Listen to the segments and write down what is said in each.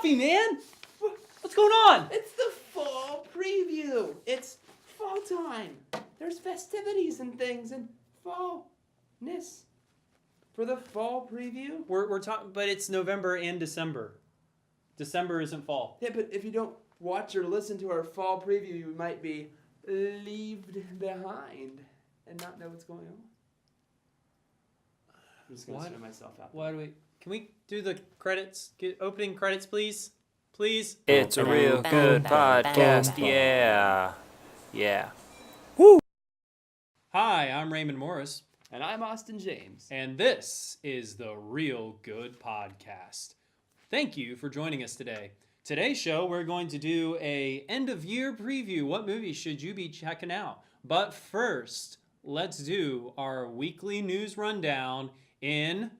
me, man. What's going on? It's the fall preview. It's fall time. There's festivities and things and fallness. For the fall preview? We're talking, but it's November and December. December isn't fall. Yeah, but if you don't watch or listen to our fall preview, you might be left behind and not know what's going on. I'm just going to throw myself out. Why do we... Can we do the credits? Get opening credits, please? Please? It's a real good podcast, yeah. Yeah. Woo! Hi, I'm Raymond Morris. And I'm Austin James. And this is the Real Good Podcast. Thank you for joining us today. Today's show, we're going to do a end-of-year preview. What movies should you be checking out? But first, let's do our weekly news rundown in...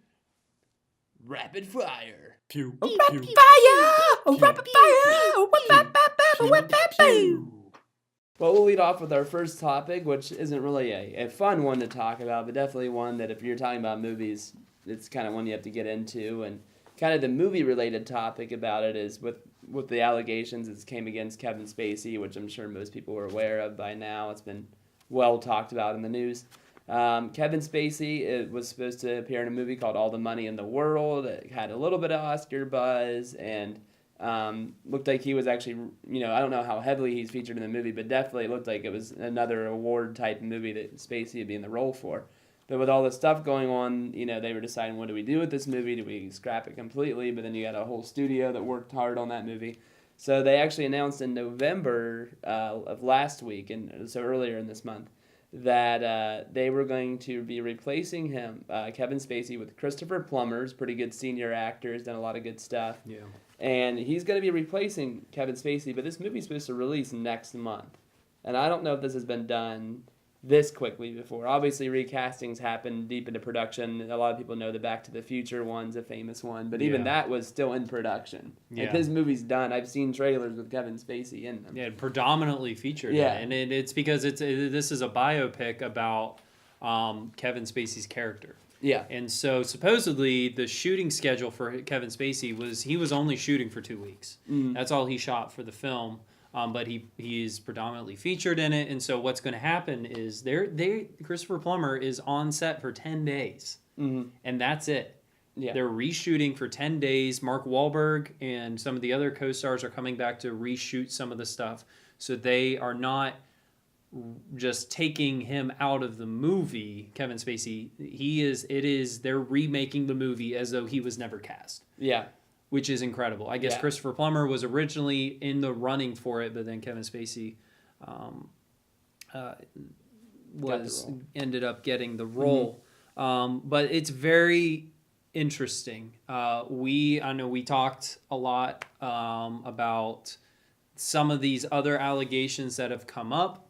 Rapid Fire. Pew. Rapid Fire! Rapid Fire! Well, we'll lead off with our first topic, which isn't really a fun one to talk about, but definitely one that if you're talking about movies, it's kind of one you have to get into. And kind of the movie-related topic about it is with the allegations that came against Kevin Spacey, which I'm sure most people are aware of by now. It's been well talked about in the news. Kevin Spacey was supposed to appear in a movie called All the Money in the World. It had a little bit of Oscar buzz and looked like he was actually, I don't know how heavily he's featured in the movie, but definitely looked like it was another award-type movie that Spacey would be in the role for. But with all this stuff going on, they were deciding, what do we do with this movie? Do we scrap it completely? But then you got a whole studio that worked hard on that movie. So they actually announced in November of last week, and so earlier in this month, that they were going to be replacing him, Kevin Spacey, with Christopher Plummer. Pretty good senior actor, has done a lot of good stuff. Yeah. And he's going to be replacing Kevin Spacey, but this movie's supposed to release next month. And I don't know if this has been done this quickly before. Obviously, recastings happen deep into production. A lot of people know the Back to the Future one's a famous one, but even that was still in production. Yeah. Like, this movie's done. I've seen trailers with Kevin Spacey in them. Yeah, predominantly featured. Yeah. And it's because this is a biopic about Kevin Spacey's character. Yeah. And so supposedly the shooting schedule for Kevin Spacey was only shooting for 2 weeks. Mm. That's all he shot for the film. But he's predominantly featured in it, and so what's going to happen is Christopher Plummer is on set for 10 days, and that's it. Yeah. They're reshooting for 10 days. Mark Wahlberg and some of the other co-stars are coming back to reshoot some of the stuff, so they are not just taking him out of the movie, Kevin Spacey. They're remaking the movie as though he was never cast. Yeah. Which is incredible. I guess Christopher Plummer was originally in the running for it, but then Kevin Spacey ended up getting the role. But it's very interesting. I know we talked a lot about some of these other allegations that have come up.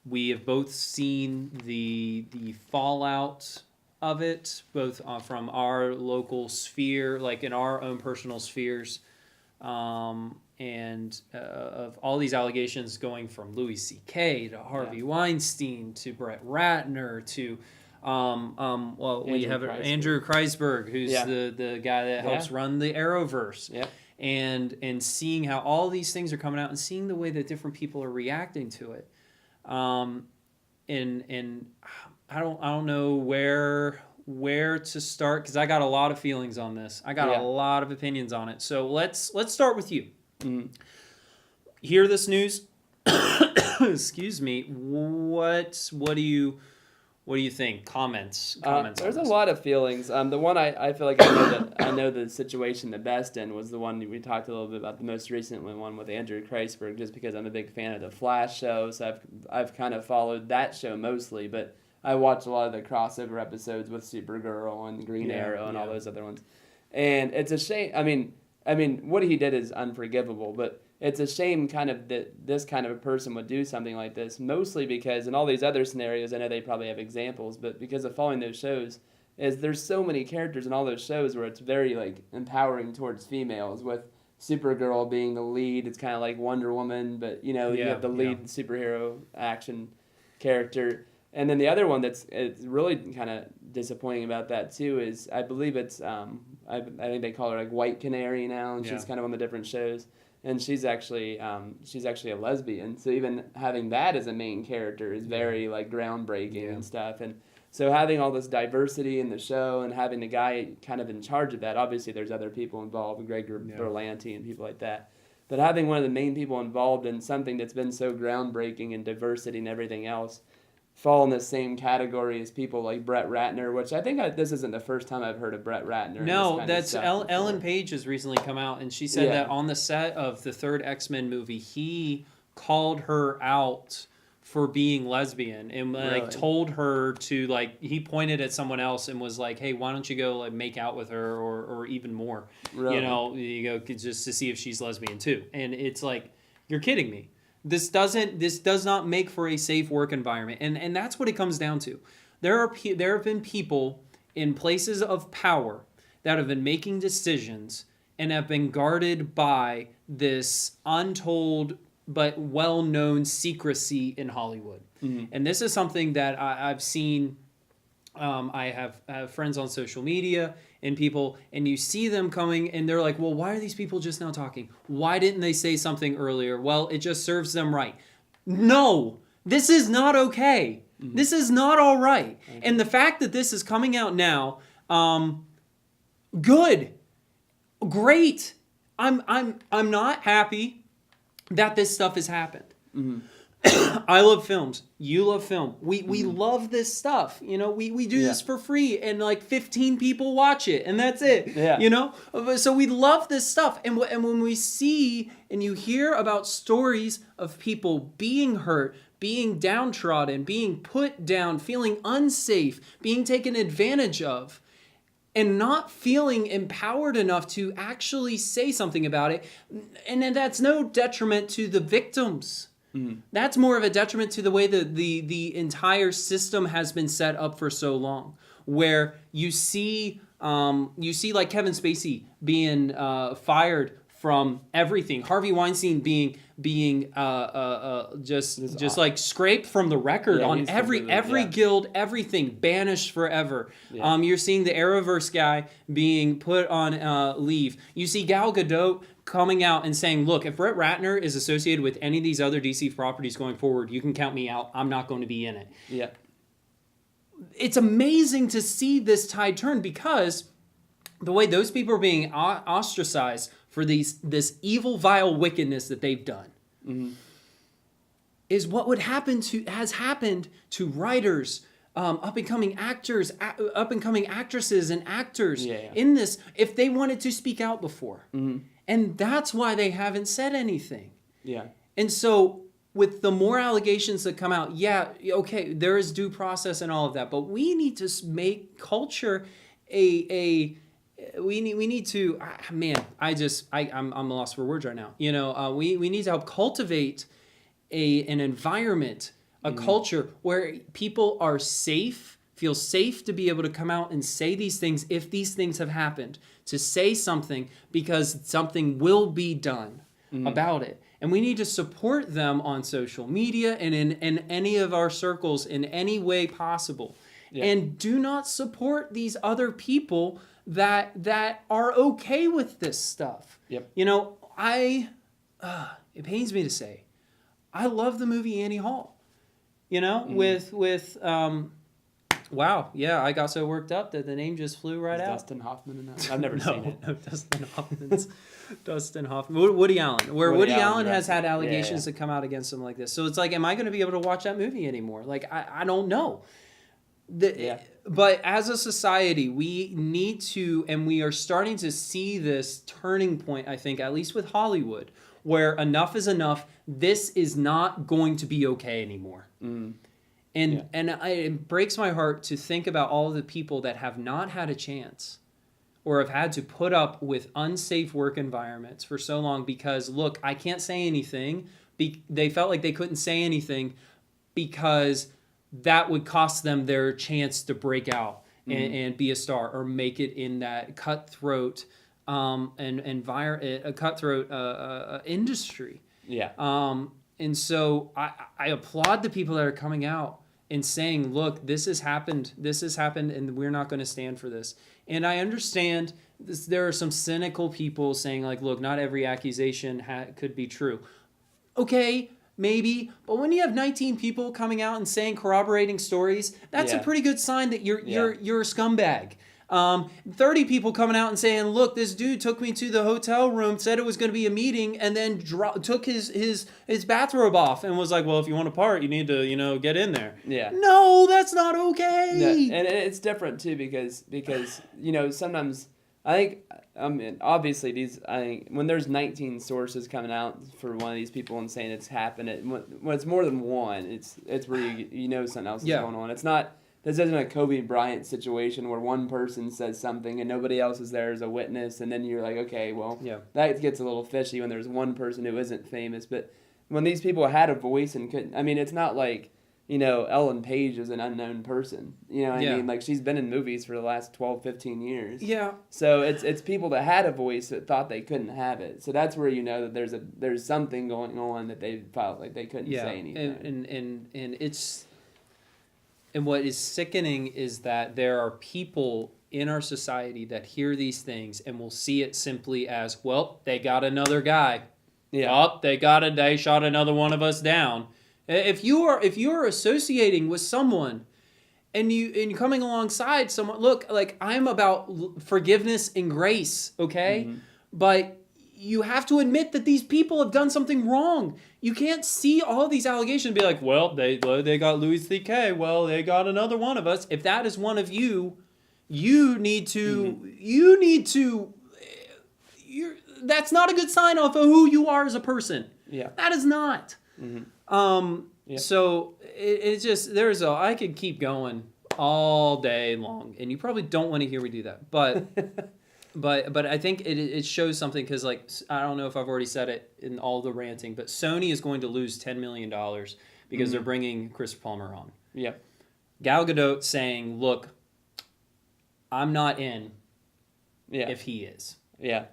We have both seen the fallout of it, both from our local sphere, like in our own personal spheres, and of all these allegations going from Louis C.K. to Harvey Weinstein to Brett Ratner to we have Andrew Kreisberg, who's the guy that helps run the Arrowverse. Yeah. And seeing how all these things are coming out and seeing the way that different people are reacting to it. And I don't know where to start, because I got a lot of feelings on this. I got a lot of opinions on it. So let's start with you. Hear this news? Excuse me. What do you think? Comments. There's a lot of feelings. The one I feel like I know the situation the best in was the one we talked a little bit about, the most recent one with Andrew Kreisberg, just because I'm a big fan of the Flash show, so I've kind of followed that show mostly, but I watched a lot of the crossover episodes with Supergirl and Green Arrow and all those other ones. And it's a shame. I mean, what he did is unforgivable, but it's a shame kind of that this kind of a person would do something like this, mostly because in all these other scenarios, I know they probably have examples, but because of following those shows, there's so many characters in all those shows where it's very empowering towards females, with Supergirl being the lead. It's kind of like Wonder Woman, but you have the lead superhero action character. And then the other one it's really kind of disappointing about that too is, I believe it's I think they call her like White Canary now, and she's kind of on the different shows. And she's actually a lesbian. So even having that as a main character is very like groundbreaking and stuff. And so having all this diversity in the show and having the guy kind of in charge of that, obviously there's other people involved, Greg Berlanti and people like that. But having one of the main people involved in something that's been so groundbreaking and diversity and everything else fall in the same category as people like Brett Ratner, which I think this isn't the first time I've heard of Brett Ratner. No, that's Ellen Page has recently come out, and she said that on the set of the third X-Men movie, he called her out for being lesbian and like told her to like, he pointed at someone else and was like, hey, why don't you go like make out with her or even more, you know, you go just to see if she's lesbian too. And it's like, you're kidding me. This does not make for a safe work environment, and that's what it comes down to. There have been people in places of power that have been making decisions and have been guarded by this untold but well-known secrecy in Hollywood. Mm-hmm. And this is something that I've seen. I have friends on social media and people, and you see them coming and they're like, well, why are these people just now talking? Why didn't they say something earlier? Well, it just serves them right. No, this is not okay. Mm-hmm. This is not all right. Okay. And the fact that this is coming out now, good, great. I'm not happy that this stuff has happened. Mm-hmm. I love films. You love film. We love this stuff. You know, we do this for free and like 15 people watch it and that's it. Yeah. You know? So we love this stuff. And when we see and you hear about stories of people being hurt, being downtrodden, being put down, feeling unsafe, being taken advantage of, and not feeling empowered enough to actually say something about it, and then that's no detriment to the victims. Mm-hmm. That's more of a detriment to the way the entire system has been set up for so long, where you see like Kevin Spacey being fired from everything, Harvey Weinstein being just like scraped from the record on every guild, everything banished forever. Yeah. You're seeing the Arrowverse guy being put on leave. You see Gal Gadot coming out and saying, look, if Brett Ratner is associated with any of these other DC properties going forward, you can count me out. I'm not going to be in it. Yeah. It's amazing to see this tide turn because the way those people are being ostracized for this evil, vile wickedness that they've done is what has happened to writers, up-and-coming actors, up-and-coming actresses and actors in this, if they wanted to speak out before. Mm-hmm. And that's why they haven't said anything. Yeah. And so with the more allegations that come out, okay, there is due process and all of that, but we need to make culture we need to, I'm lost for words right now. You know, we need to help cultivate an environment, a culture where people are safe, feel safe to be able to come out and say these things if these things have happened, to say something because something will be done about it. And we need to support them on social media and in any of our circles in any way possible. Yeah. And do not support these other people that are okay with this stuff. Yep. You know, it pains me to say, I love the movie Annie Hall. You know, with wow, yeah, I got so worked up that the name just flew right out. Dustin Hoffman in that? I've never seen it. No, Dustin Hoffman. Woody Allen. Woody Allen has had allegations that come out against him like this. So it's like, am I going to be able to watch that movie anymore? Like, I don't know. But as a society, we need to, and we are starting to see this turning point, I think, at least with Hollywood, where enough is enough. This is not going to be okay anymore. Mm. And it breaks my heart to think about all the people that have not had a chance or have had to put up with unsafe work environments for so long because, look, I can't say anything. They felt like they couldn't say anything because that would cost them their chance to break out and be a star or make it in that cutthroat industry. Yeah. And so I applaud the people that are coming out and saying, look, this has happened and we're not going to stand for this. And I understand there are some cynical people saying like, look, not every accusation could be true. Okay, maybe, but when you have 19 people coming out and saying corroborating stories, that's a pretty good sign that you're a scumbag. 30 people coming out and saying, look, this dude took me to the hotel room, said it was going to be a meeting, and then took his bathrobe off and was like, well, if you want to part, you need to, get in there. Yeah. No, that's not okay. Yeah. And it's different too because sometimes obviously when there's 19 sources coming out for one of these people and saying it's happened, when it's more than one, it's where something else is going on. It's not. This isn't a Kobe Bryant situation where one person says something and nobody else is there as a witness, and then you're like, okay, well, that gets a little fishy when there's one person who isn't famous. But when these people had a voice and couldn't, it's not like, Ellen Page is an unknown person. You know what I mean? Like, she's been in movies for the last 12, 15 years. Yeah. So it's people that had a voice that thought they couldn't have it. So that's where that there's something going on that they felt like they couldn't say anything. And it's... And what is sickening is that there are people in our society that hear these things and will see it simply as, well, they got another guy. Yeah. Oh, they shot another one of us down. If you are associating with someone and you're coming alongside someone, look, like, I'm about forgiveness and grace, okay? Mm-hmm. But you have to admit that these people have done something wrong. You can't see all these allegations and be like, well, they got Louis C.K. Well, they got another one of us. If that is one of you, that's not a good sign off of who you are as a person. Yeah. That is not. Mm-hmm. So it's just, I could keep going all day long, and you probably don't want to hear me do that, but But I think it shows something because, like, I don't know if I've already said it in all the ranting, but Sony is going to lose $10 million because they're bringing Chris Plummer on. Yep. Gal Gadot saying, look, I'm not in if he is. Yeah.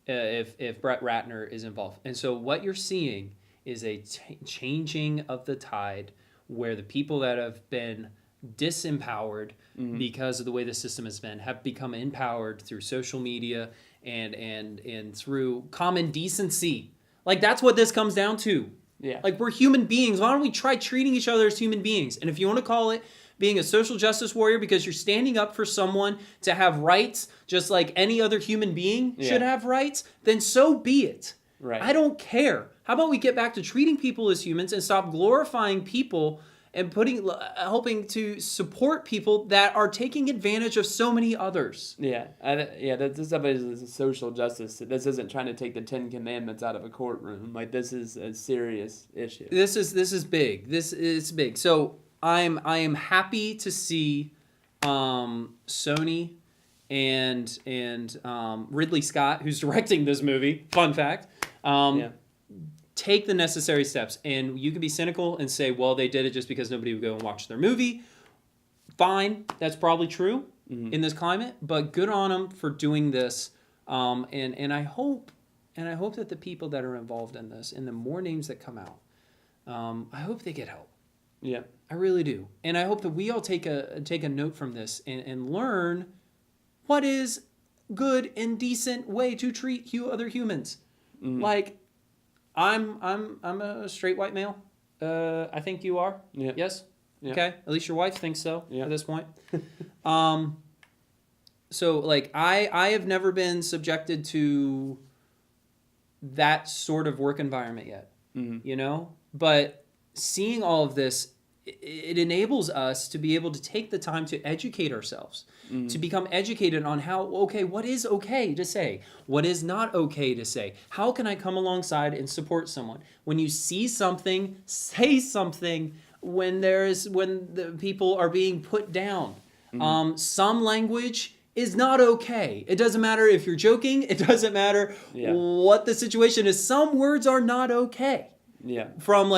If Brett Ratner is involved. And so what you're seeing is a changing of the tide where the people that have been disempowered because of the way the system has been have become empowered through social media and through common decency. Like, that's what this comes down to. Yeah. Like, we're human beings. Why don't we try treating each other as human beings? And if you want to call it being a social justice warrior because you're standing up for someone to have rights just like any other human being should have rights, then so be it. Right. I don't care. How about we get back to treating people as humans and stop glorifying people and hoping to support people that are taking advantage of so many others. Yeah, this stuff is social justice. This isn't trying to take the 10 Commandments out of a courtroom. Like, this is a serious issue. This is big. This is big. So I am happy to see Sony and Ridley Scott, who's directing this movie. Fun fact. Take the necessary steps. And you can be cynical and say, well, they did it just because nobody would go and watch their movie. Fine. That's probably true in this climate. But good on them for doing this. And I hope that the people that are involved in this and the more names that come out, I hope they get help. Yeah. I really do. And I hope that we all take a note from this and learn what is good and decent way to treat other humans. Like, I'm a straight white male. I think you are. Yeah. Yes? Yeah. Okay. At least your wife thinks so at this point. So, like, I have never been subjected to that sort of work environment yet. You know? But seeing all of this, it enables us to be able to take the time to educate ourselves, to become educated on what is okay to say, what is not okay to say. How can I come alongside and support someone? When you see something, say something when the people are being put down. Some language is not okay. It doesn't matter if you're joking. It doesn't matter what the situation is. Some words are not okay. Yeah. From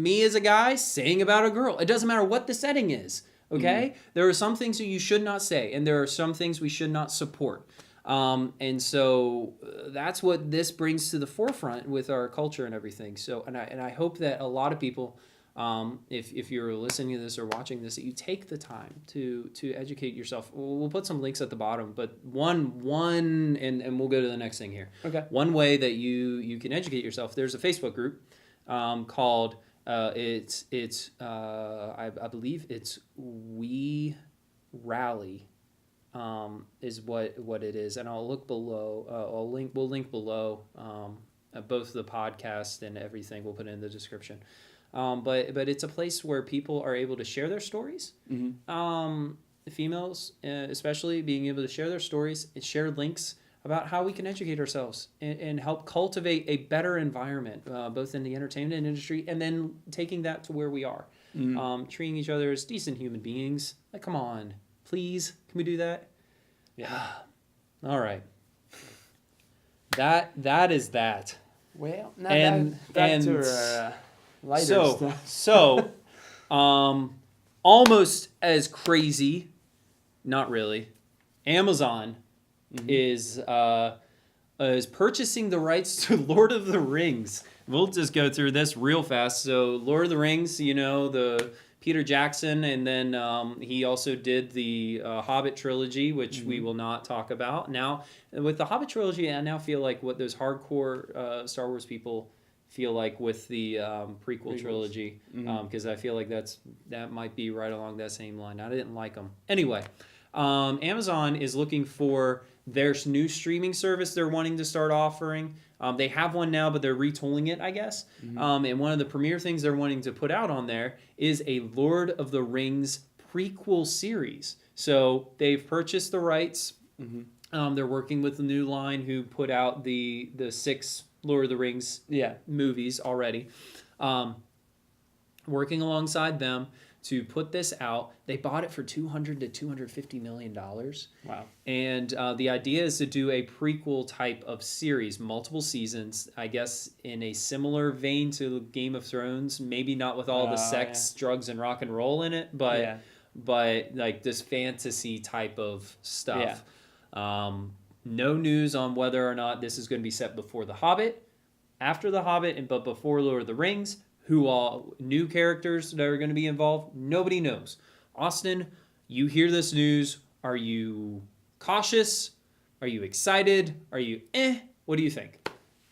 me as a guy saying about a girl. It doesn't matter what the setting is. Okay? There are some things that you should not say, and there are some things we should not support. And so that's what this brings to the forefront with our culture and everything. So, and I hope that a lot of people if you're listening to this or watching this, that you take the time to educate yourself. We'll put some links at the bottom, but one and we'll go to the next thing here. Okay. One way that you can educate yourself. There's a Facebook group called I believe it's We Rally. Is what it is, and I'll look below. We'll link below both the podcast and everything. We'll put it in the description. But it's a place where people are able to share their stories. Females, especially, being able to share their stories and share links about how we can educate ourselves and help cultivate a better environment, both in the entertainment industry and then taking that to where we are, treating each other as decent human beings. Like, come on. Please, can we do that? Yeah. All right. That is that. Well, now And- back and to our lighter stuff. So, almost as crazy, not really. Amazon is purchasing the rights to Lord of the Rings. We'll just go through this real fast. So, Lord of the Rings, the Peter Jackson, and then he also did the Hobbit trilogy, which we will not talk about. Now, with the Hobbit trilogy, I now feel like what those hardcore Star Wars people feel like with the prequel trilogy, because I feel like that might be right along that same line. I didn't like them. Anyway, Amazon is looking for their new streaming service they're wanting to start offering. They have one now, but they're retooling it, I guess. And one of the premier things they're wanting to put out on there is a Lord of the Rings prequel series. So they've purchased the rights. They're working with the New Line, who put out the 6 Lord of the Rings movies already. Working alongside them to put this out. They bought it for $200 to $250 million. Wow. And the idea is to do a prequel type of series, multiple seasons, I guess in a similar vein to Game of Thrones, maybe not with all the sex, drugs, and rock and roll in it, but like this fantasy type of stuff. No news on whether or not this is going to be set before The Hobbit, after The Hobbit, but before Lord of the Rings. Who all new characters that are going to be involved? Nobody knows. Austin, you hear this news. Are you cautious? Are you excited? Are you What do you think?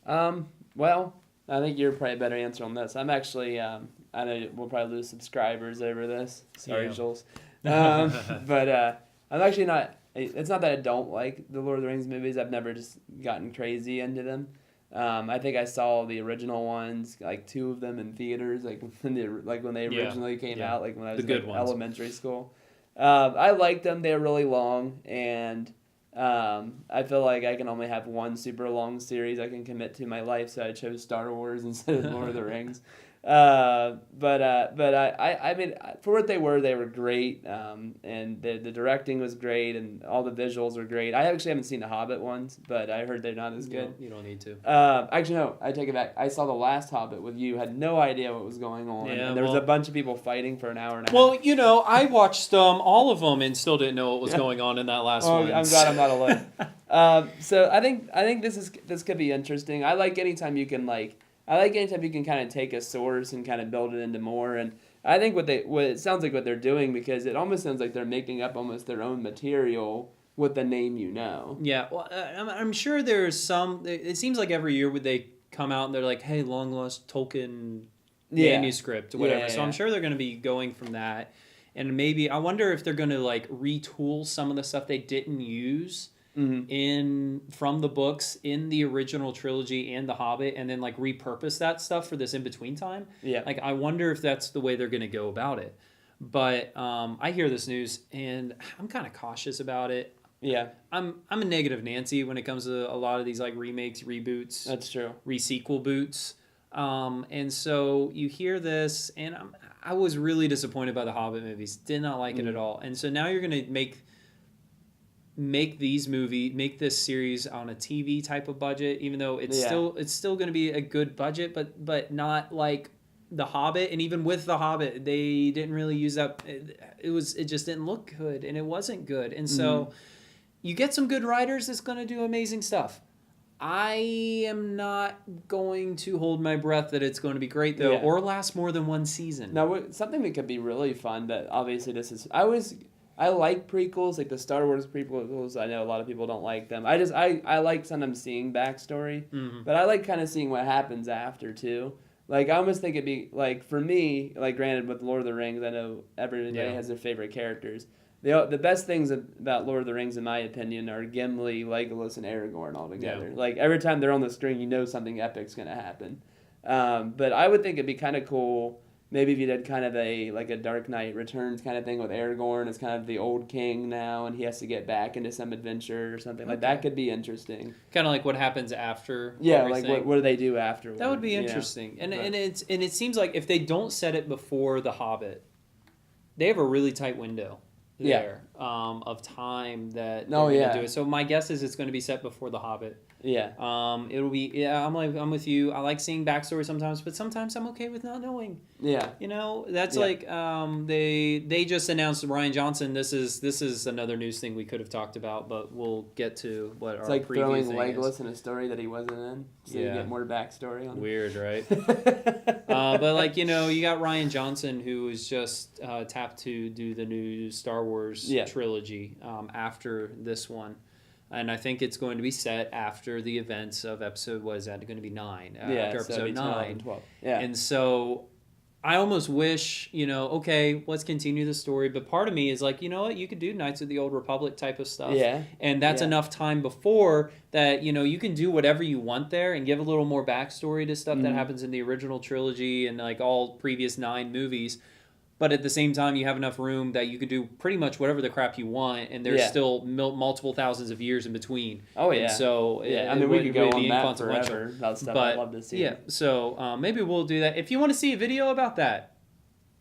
Well, I think you're probably a better answer on this. I'm actually, I know we'll probably lose subscribers over this. Sorry, Jules. But I'm actually not, it's not that I don't like the Lord of the Rings movies. I've never just gotten crazy into them. I think I saw the original ones, like 2 of them in theaters, like when they originally came out, like when I was in elementary school. I liked them. They were really long, and I feel like I can only have one super long series I can commit to my life, so I chose Star Wars instead of Lord of the Rings. But I mean, for what they were great, and the directing was great, and all the visuals were great. I actually haven't seen the Hobbit ones, but I heard they're not as good. You don't need to. Actually, no, I take it back. I saw the last Hobbit with you, had no idea what was going on, and there was a bunch of people fighting for an hour and a half. Well, I watched all of them and still didn't know what was going on in that last one. I'm glad I'm not alone. So I think this could be interesting. I like anytime you can kind of take a source and kind of build it into more. And I think what it sounds like what they're doing, because it almost sounds like they're making up almost their own material with the name Yeah, well, I'm sure there's some. It seems like every year would they come out and they're like, "Hey, long lost Tolkien manuscript, whatever." So I'm sure they're going to be going from that, and maybe I wonder if they're going to like retool some of the stuff they didn't use. From the books in the original trilogy and The Hobbit, and then like repurpose that stuff for this in between time. Like I wonder if that's the way they're going to go about it. But I hear this news and I'm kind of cautious about it. I'm a negative Nancy when it comes to a lot of these like remakes, reboots. That's true. Resequel boots. And so you hear this, and I was really disappointed by the Hobbit movies. Did not like it at all. And so now you're going to make this series on a TV type of budget, even though it's still going to be a good budget, but not like The Hobbit. And even with The Hobbit, they didn't really use that. It just didn't look good, and it wasn't good. And so you get some good writers that's going to do amazing stuff. I am not going to hold my breath that it's going to be great though, Yeah. or last more than one season. Now, something that could be really fun. That obviously this is. I like prequels, like the Star Wars prequels. I know a lot of people don't like them. I like sometimes seeing backstory, but I like kind of seeing what happens after too. Like I almost think it'd be like for me, like granted with Lord of the Rings, I know everybody has their favorite characters. The best things about Lord of the Rings, in my opinion, are Gimli, Legolas, and Aragorn all together. Yeah. Like every time they're on the screen, you know something epic's gonna happen. But I would think it'd be kind of cool. Maybe if you did kind of a Dark Knight Returns kind of thing with Aragorn as kind of the old king now, and he has to get back into some adventure or something like that. Could be interesting. Kind of like what happens after. Yeah, everything. like what do they do afterwards? That would be interesting. And it seems like if they don't set it before The Hobbit, they have a really tight window there of time that they're going to do it. So my guess is it's going to be set before The Hobbit. Yeah. It'll be I'm with you. I like seeing backstory sometimes, but sometimes I'm okay with not knowing. Yeah. You know, that's like they just announced Ryan Johnson. This is another news thing we could have talked about, but we'll get to what It's our like preview throwing thing Legolas is. in a story that he wasn't in, so you get more backstory on him. Weird, right? But like you got Ryan Johnson who was just tapped to do the new Star Wars trilogy after this one. And I think it's going to be set after the events of episode, what is that going to be 9? After episode 9. 12. Yeah. And so I almost wish, okay, let's continue the story. But part of me is like, you know what? You could do Knights of the Old Republic type of stuff. Yeah. And that's enough time before that, you can do whatever you want there and give a little more backstory to stuff that happens in the original trilogy and like all previous 9 movies. But at the same time, you have enough room that you can do pretty much whatever the crap you want, and there's still multiple thousands of years in between. Oh, yeah. And so I mean, we could go on that forever about stuff I'd love to see. Yeah, so maybe we'll do that. If you want to see a video about that,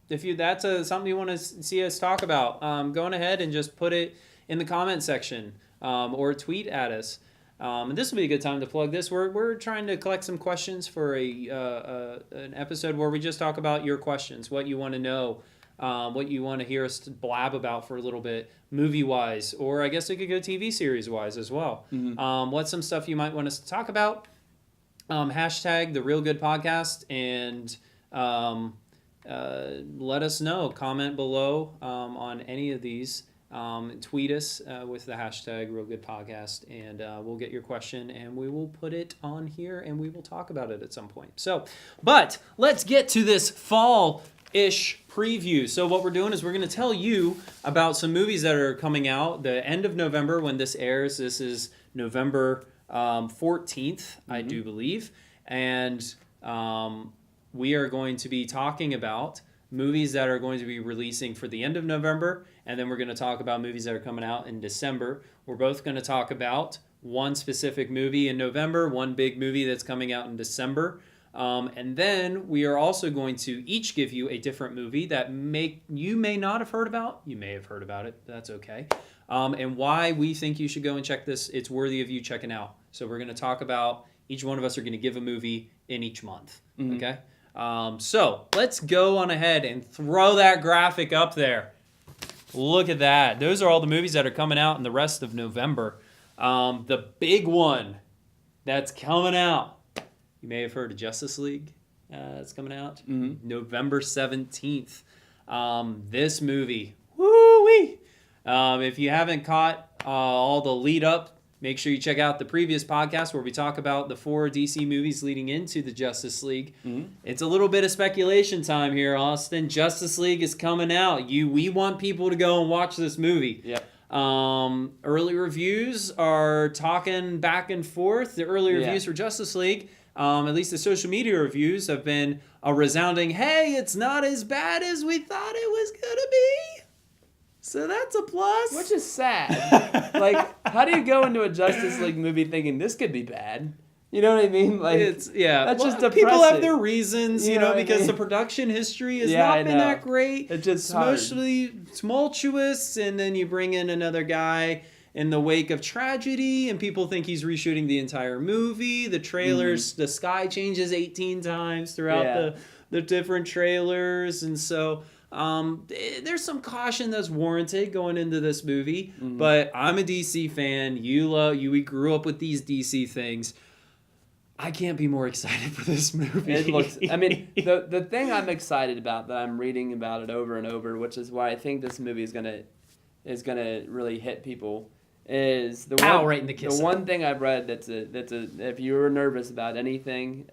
that's something you want to see us talk about, go on ahead and just put it in the comment section or tweet at us. And this will be a good time to plug this. We're trying to collect some questions for an episode where we just talk about your questions, what you want to know, what you want to hear us blab about for a little bit, movie-wise, or I guess it could go TV series-wise as well. What's some stuff you might want us to talk about? Hashtag The Real Good Podcast, and let us know. Comment below on any of these. Tweet us with the hashtag Real Good Podcast, and we'll get your question and we will put it on here and we will talk about it at some point. So, but let's get to this fall-ish preview. So what we're doing is we're going to tell you about some movies that are coming out the end of November when this airs. This is November 14th, I do believe, and we are going to be talking about movies that are going to be releasing for the end of November, and then we're going to talk about movies that are coming out in December. We're both going to talk about one specific movie in November, one big movie that's coming out in December, and then we are also going to each give you a different movie that you may not have heard about. You may have heard about it. That's okay. And why we think you should go and check this. It's worthy of you checking out. So we're going to talk about, each one of us are going to give a movie in each month. Okay? So let's go on ahead and throw that graphic up there. Look at that. Those are all the movies that are coming out in the rest of November. The big one that's coming out, you may have heard of Justice League. It's coming out November 17th. This movie, woo-wee. If you haven't caught all the lead up, make sure you check out the previous podcast where we talk about the 4 DC movies leading into the Justice League. It's a little bit of speculation time here, Austin. Justice League is coming out. We want people to go and watch this movie. Yep. Early reviews are talking back and forth. The early reviews for Justice League, at least the social media reviews, have been a resounding, hey, it's not as bad as we thought it was going to be. So that's a plus. Which is sad. Like, how do you go into a Justice League movie thinking this could be bad? You know what I mean? Like, it's that's just depressing. People have their reasons, you know, because I mean? the production history has not been that great. It's just mostly tumultuous, and then you bring in another guy in the wake of tragedy, and people think he's reshooting the entire movie. The trailers, the sky changes 18 times throughout the different trailers, and so there's some caution that's warranted going into this movie. But I'm a DC fan. We grew up with these DC things. I can't be more excited for this movie. It looks. I mean, the thing I'm excited about that I'm reading about it over and over, which is why I think this movie is gonna really hit people, is the Ow, one right in the kisser. the one thing I've read that's a if you were nervous about anything,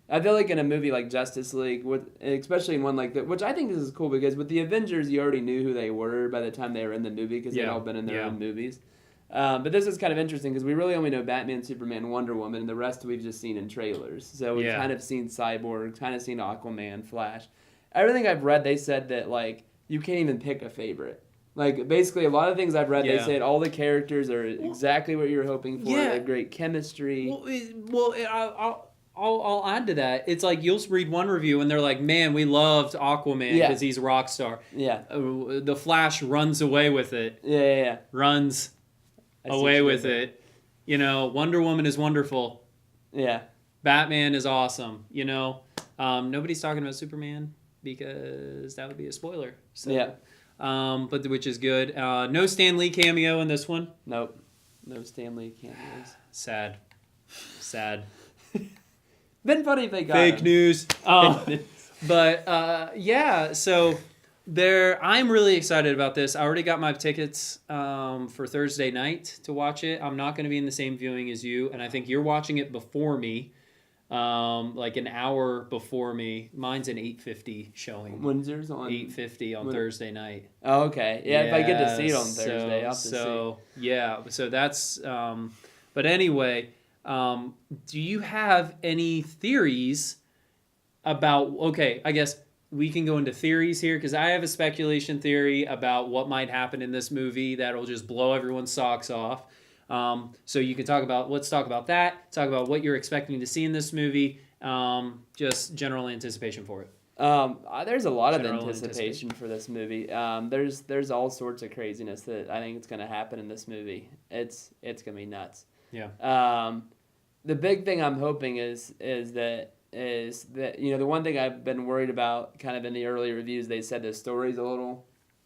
I feel like in a movie like Justice League, especially in one like that, which I think this is cool because with the Avengers you already knew who they were by the time they were in the movie because they'd all been in their own movies. But this is kind of interesting because we really only know Batman, Superman, Wonder Woman, and the rest we've just seen in trailers. So we've kind of seen Cyborg, kind of seen Aquaman, Flash. Everything I've read, they said that like you can't even pick a favorite. Like basically, a lot of things I've read, they said all the characters are exactly what you're hoping for. They have great chemistry. I'll add to that. It's like you'll read one review and they're like, "Man, we loved Aquaman because he's a rock star." Yeah. The Flash runs away with it. Yeah. Runs away with it. You know, Wonder Woman is wonderful. Yeah. Batman is awesome. You know, nobody's talking about Superman because that would be a spoiler. So, yeah. But which is good. No Stan Lee cameo in this one. Nope. No Stan Lee cameos. Sad. Been funny if they got Fake him. news. But yeah, so I'm really excited about this. I already got my tickets for Thursday night to watch it. I'm not going to be in the same viewing as you, and I think you're watching it before me, like an hour before me. Mine's an 8:50 showing. When's yours on? 8:50 on Thursday night. Oh, okay. Yeah, if I get to see it on Thursday, I'll have to see. Yeah, so that's. But anyway, do you have any theories about? Okay, I guess we can go into theories here because I have a speculation theory about what might happen in this movie that'll just blow everyone's socks off. So you can let's talk about that. Talk about what you're expecting to see in this movie. Just general anticipation for it. There's a lot of anticipation for this movie. There's all sorts of craziness that I think it's going to happen in this movie. It's going to be nuts. Yeah. The big thing I'm hoping is that the one thing I've been worried about kind of in the early reviews, they said the story's a little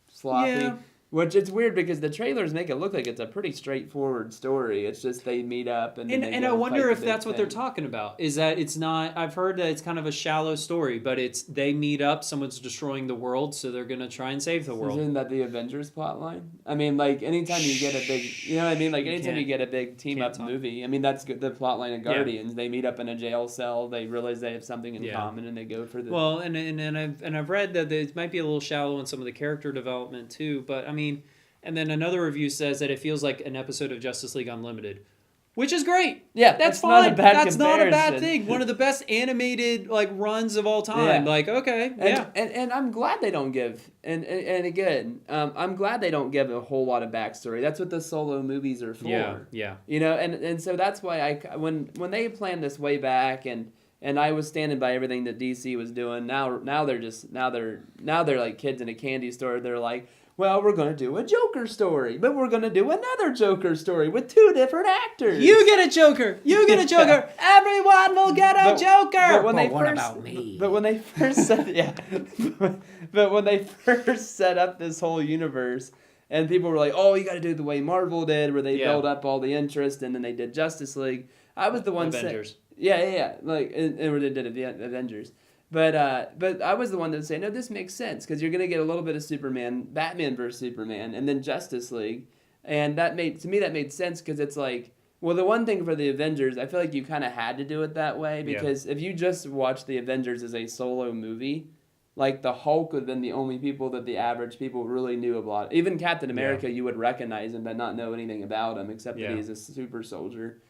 sloppy. Yeah. Which it's weird because the trailers make it look like it's a pretty straightforward story. It's just they meet up and I wonder if that's what they're talking about. Is that it's not? I've heard that it's kind of a shallow story, but they meet up. Someone's destroying the world, so they're gonna try and save the world. Isn't that the Avengers plotline? I mean, like anytime you get a big, you know what I mean? Like anytime you get a big team up movie, I mean that's good. The plotline of Guardians. They meet up in a jail cell. They realize they have something in common, and they go for the. Well, and I've read that it might be a little shallow in some of the character development too, but I mean. And then another review says that it feels like an episode of Justice League Unlimited, which is great. Yeah, that's fine. That's not a bad thing. One of the best animated runs of all time. Yeah. Okay, and I'm glad they don't give and again, I'm glad they don't give a whole lot of backstory. That's what the solo movies are for. Yeah. You know, and so that's why when they planned this way back and I was standing by everything that DC was doing. Now they're like kids in a candy store. They're like, well, we're going to do a Joker story, but we're going to do another Joker story with two different actors. You get a Joker. You get a Joker. Everyone will get a Joker. But what about me? But when they first set up this whole universe, and people were like, "Oh, you got to do it the way Marvel did, where they build up all the interest, and then they did Justice League." I was the one Avengers. Yeah. Like, and they did Avengers. But I was the one that would say, no, this makes sense because you're going to get a little bit of Superman, Batman versus Superman, and then Justice League. And that made sense because it's like, well, the one thing for the Avengers, I feel like you kind of had to do it that way because if you just watch the Avengers as a solo movie, like the Hulk would have been the only people that the average people really knew about. Even Captain America, you would recognize him but not know anything about him except that he's a super soldier.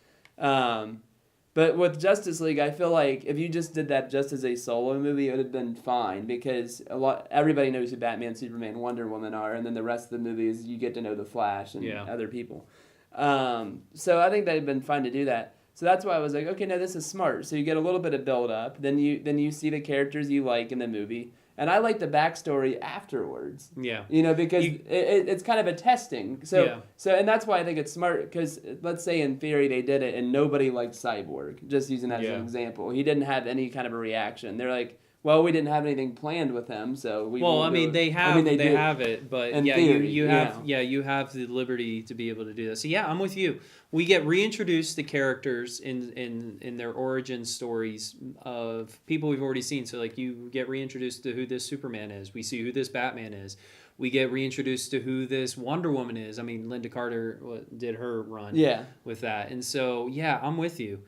But with Justice League, I feel like if you just did that just as a solo movie, it would have been fine because everybody knows who Batman, Superman, Wonder Woman are, and then the rest of the movies you get to know the Flash and other people. So I think that would have been fine to do that. So that's why I was like, okay, no, this is smart. So you get a little bit of build up, then you see the characters you like in the movie. And I like the backstory afterwards. Yeah. You know, because it's kind of a testing. So and that's why I think it's smart because let's say in theory they did it and nobody liked Cyborg, just using that as an example. He didn't have any kind of a reaction. They're like, Well, we didn't have anything planned with him, so we. Well, won't I do mean, it. they have, I mean, they do. have it, but In yeah, theory, you have, you have the liberty to be able to do that. So yeah, I'm with you. We get reintroduced to characters in their origin stories of people we've already seen. So like, you get reintroduced to who this Superman is. We see who this Batman is. We get reintroduced to who this Wonder Woman is. I mean, Linda Carter did her run with that, and so yeah, I'm with you.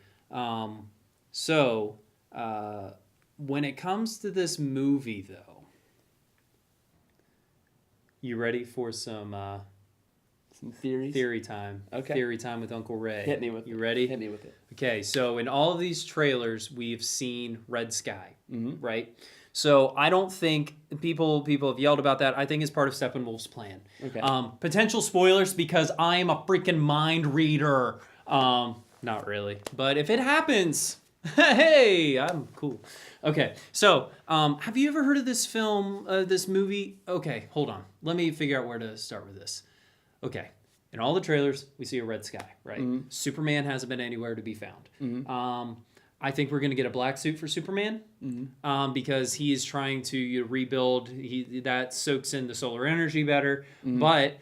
When it comes to this movie, though, you ready for some theories? theory time? Okay. Theory time with Uncle Ray. Hit me with You it. ready? Hit me with it. Okay, so in all of these trailers, we've seen red sky, Mm-hmm. right? So I don't think people have yelled about that. I think it's part of Steppenwolf's plan. Okay. Potential spoilers because I am a freaking mind reader. Not really, but if it happens, hey, I'm cool. Okay, so have you ever heard of this film, this movie? Okay, hold on. Let me figure out where to start with this. Okay, in all the trailers, we see a red sky, right? Mm-hmm. Superman hasn't been anywhere to be found. Mm-hmm. I think we're going to get a black suit for Superman because he is trying to rebuild. That soaks in the solar energy better, but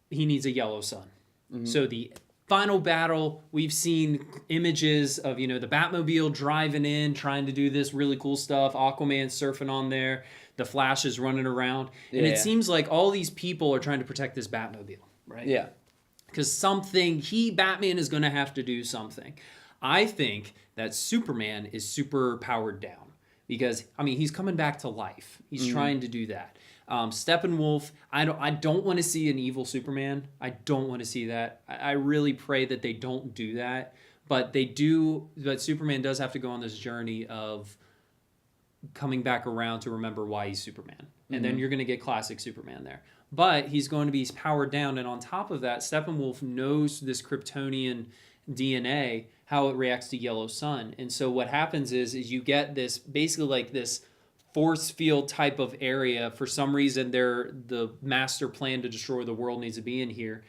he needs a yellow sun. So the final battle, we've seen images of, the Batmobile driving in, trying to do this really cool stuff. Aquaman surfing on there. The Flash is running around. And it seems like all these people are trying to protect this Batmobile, right? Yeah. Because Batman is going to have to do something. I think that Superman is super powered down because, he's coming back to life. He's trying to do that. Steppenwolf, I don't want to see an evil Superman. I don't want to see that. I really pray that they don't do that. But Superman does have to go on this journey of coming back around to remember why he's Superman. And then you're going to get classic Superman there. But he's going to be powered down. And on top of that, Steppenwolf knows this Kryptonian DNA, how it reacts to yellow sun. And so what happens is you get this, basically like this force field type of area. For some reason, the master plan to destroy the world needs to be in here.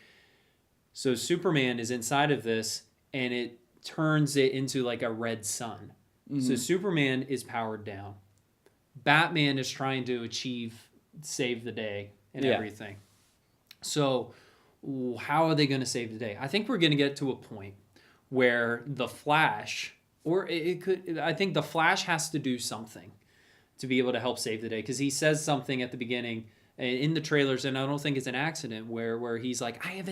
So Superman is inside of this, and it turns it into like a red sun. So Superman is powered down. Batman is trying to save the day and everything. So how are they going to save the day? I think we're going to get to a point where the Flash, I think the Flash has to do something to be able to help save the day, because he says something at the beginning in the trailers, and I don't think it's an accident, where he's like, I